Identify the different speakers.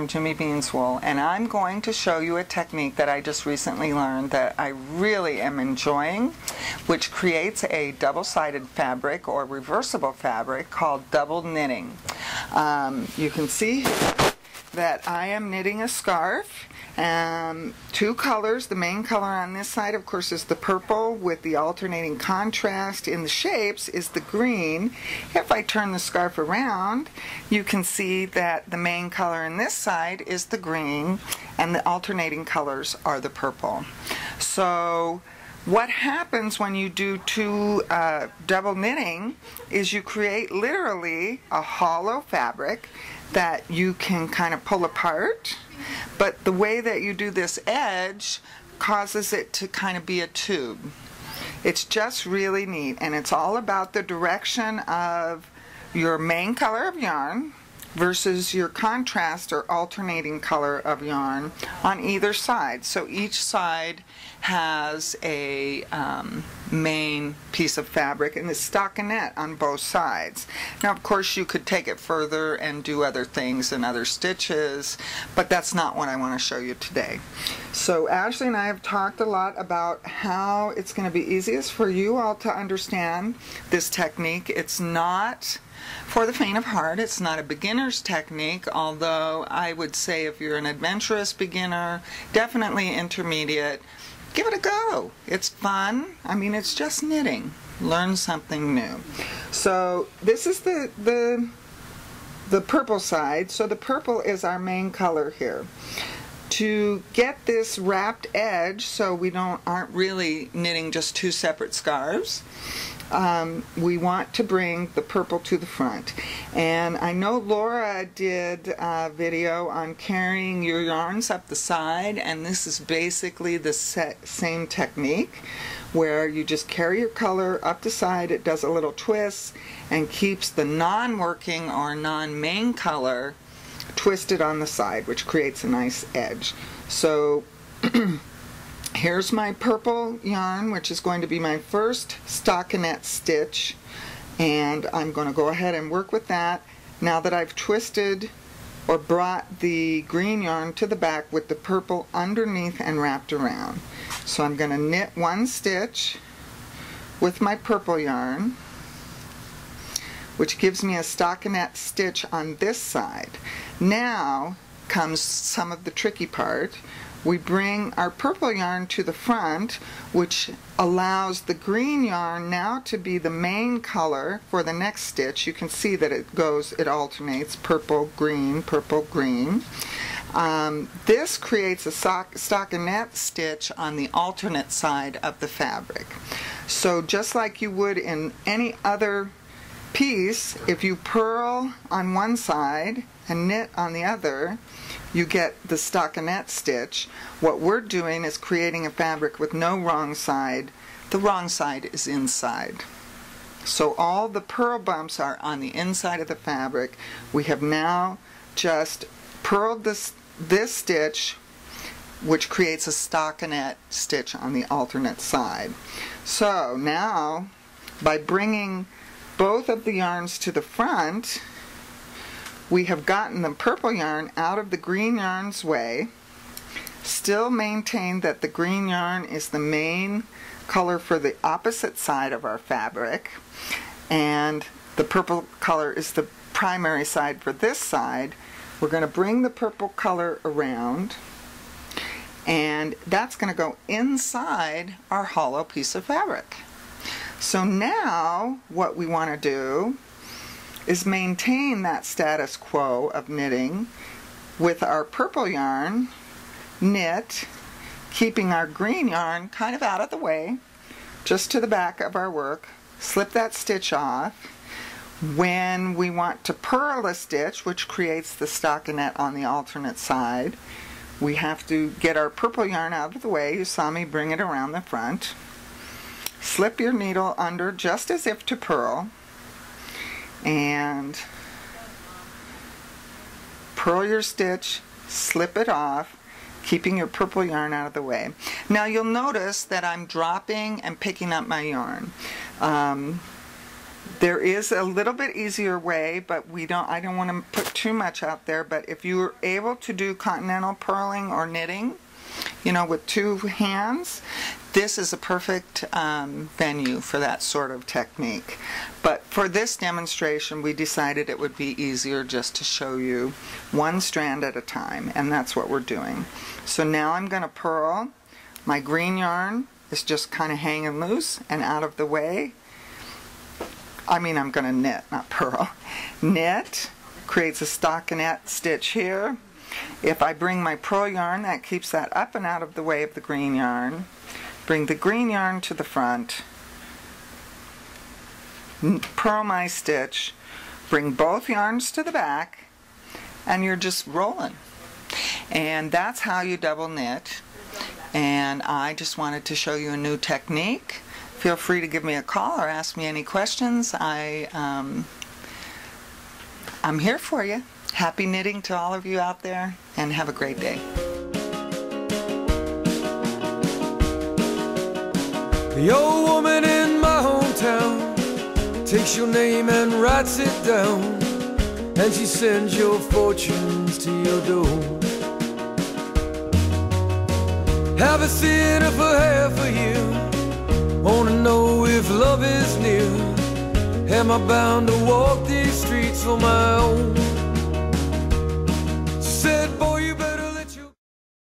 Speaker 1: from Jimmy Bean's Wool, and I'm going to show you a technique that I just recently learned that I really am enjoying, which creates a double-sided fabric or reversible fabric called double knitting. You can see here that I am knitting a scarf. Two colors. The main color on this side, of course, is the purple with the alternating contrast in the shapes is the green. If I turn the scarf around, you can see that the main color in this side is the green and the alternating colors are the purple. So what happens when you do two double knitting is you create literally a hollow fabric that you can kind of pull apart, but the way that you do this edge causes it to kind of be a tube. It's just really neat, and it's all about the direction of your main color of yarn versus your contrast or alternating color of yarn on either side. So each side has a main piece of fabric, and it's stockinette on both sides. Now, of course, you could take it further and do other things and other stitches, but that's not what I want to show you today. So Ashley and I have talked a lot about how it's going to be easiest for you all to understand this technique. It's not for the faint of heart. It's not a beginner's technique, although I would say if you're an adventurous beginner, definitely intermediate, give it a go. It's fun. I mean, it's just knitting. Learn something new. So this is the purple side. So the purple is our main color here. To get this wrapped edge so we aren't really knitting just two separate scarves, we want to bring the purple to the front. And I know Laura did a video on carrying your yarns up the side, and this is basically the same technique where you just carry your color up the side, it does a little twist and keeps the non-working or non-main color twisted on the side, which creates a nice edge. So here's my purple yarn, which is going to be my first stockinette stitch, and I'm going to go ahead and work with that now that I've twisted or brought the green yarn to the back with the purple underneath and wrapped around. So I'm going to knit one stitch with my purple yarn, which gives me a stockinette stitch on this side. Now comes some of the tricky part. We bring our purple yarn to the front, which allows the green yarn now to be the main color for the next stitch. You can see that it alternates purple, green, purple, green. This creates a stockinette stitch on the alternate side of the fabric. So just like you would in any other piece, if you purl on one side and knit on the other, you get the stockinette stitch. What we're doing is creating a fabric with no wrong side. The wrong side is inside. So all the purl bumps are on the inside of the fabric. We have now just purled this stitch, which creates a stockinette stitch on the alternate side. So now, by bringing both of the yarns to the front, we have gotten the purple yarn out of the green yarn's way, still maintain that the green yarn is the main color for the opposite side of our fabric, and the purple color is the primary side for this side. We're going to bring the purple color around, and that's going to go inside our hollow piece of fabric. So now what we want to do is maintain that status quo of knitting with our purple yarn, knit, keeping our green yarn kind of out of the way, just to the back of our work, slip that stitch off. When we want to purl a stitch, which creates the stockinette on the alternate side, we have to get our purple yarn out of the way. You saw me bring it around the front. Slip your needle under just as if to purl, and purl your stitch, slip it off, keeping your purple yarn out of the way. Now you'll notice that I'm dropping and picking up my yarn. There is a little bit easier way, but I don't want to put too much out there, but if you're able to do continental purling or knitting, you know, with two hands, this is a perfect venue for that sort of technique. But for this demonstration, we decided it would be easier just to show you one strand at a time, and that's what we're doing. So now I'm going to purl. My green yarn is just kind of hanging loose and out of the way. I mean, I'm going to knit, not purl. Knit creates a stockinette stitch here. If I bring my purl yarn, that keeps that up and out of the way of the green yarn. Bring the green yarn to the front. Purl my stitch. Bring both yarns to the back, and you're just rolling. And that's how you double knit. And I just wanted to show you a new technique. Feel free to give me a call or ask me any questions. I'm here for you. Happy knitting to all of you out there, and have a great day.
Speaker 2: The old woman in my hometown takes your name and writes it down, and she sends your fortunes to your door. Have a sinner for half a year, wanna know if love is near. Am I bound to walk these streets on my own? She said, boy,